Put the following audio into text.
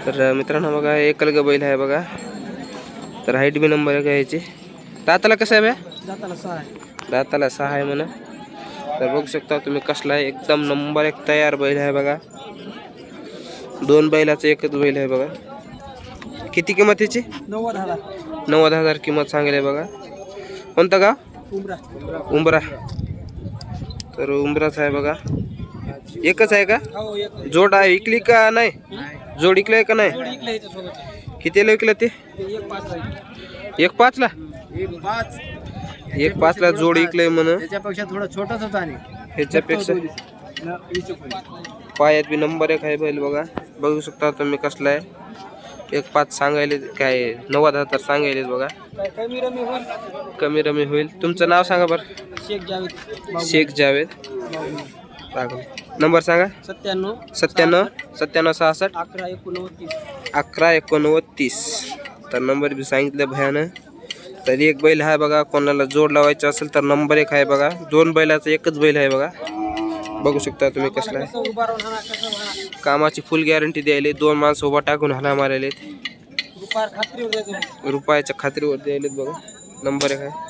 तर मित्रांनो बघा एकलग बैल आहे बघा. तर हाईट बी नंबर 1 आहे याची. दाताला कसं आहे बे? दाताला 6 आहे. दाताला 6 आहे म्हणा. तर बघू शकता तुम्ही कसला आहे, एकदम नंबर 1 तयार बैल आहे बघा. 2 बैलाचं एकच बैल आहे बघा. किती किंमत याची? 90,000. 90,000 किंमत सांगेल आहे बघा. कोणतं गाव? उमरा. उंबरा. तर उंबराच आहे बघा. एकच आहे का? हो एक. जोड आहे इकली का नाही? जोड इकलाय का नाही? जोडी इकले याच्या सोबत. कितीला विकलं ते? 1.5 आहे. 1.5 ला? 1.5. 1.5 ला जोड इकलंय म्हण. त्याच्यापेक्षा थोडा छोटाच होता आणि ह्याच्यापेक्षा पायात बी नंबर 1 आहे बैल बघा. बघू शकता तुम्ही कसला आहे. 1.5 सांगायले काय 90,000 सांगायले बघा. कमी रमी होईल. कमी रमी होईल. तुमचं नाव सांगा बरं. शेख जावेद. शेख जावेद. नंबर सांगा. 97 97 97 66 11 89. 11 89. तर नंबर बी सांगितलं भयानं. तर एक बैल आहे बघा. कोणाला जोड लावायचं असेल तर नंबर 1 आहे बघा. 2 बैलाचं एकच बैल आहे बघा. बघू शकता तुम्ही कसला आहे. कामाची फुल गॅरंटी द्यायले. 2 माणसं उभा टाकून हाला मारायलेत. रुपयाच्या खात्रीवर द्यायचं. रुपयाच्या खात्रीवर द्यायलेत बघा. नंबर 1 आहे.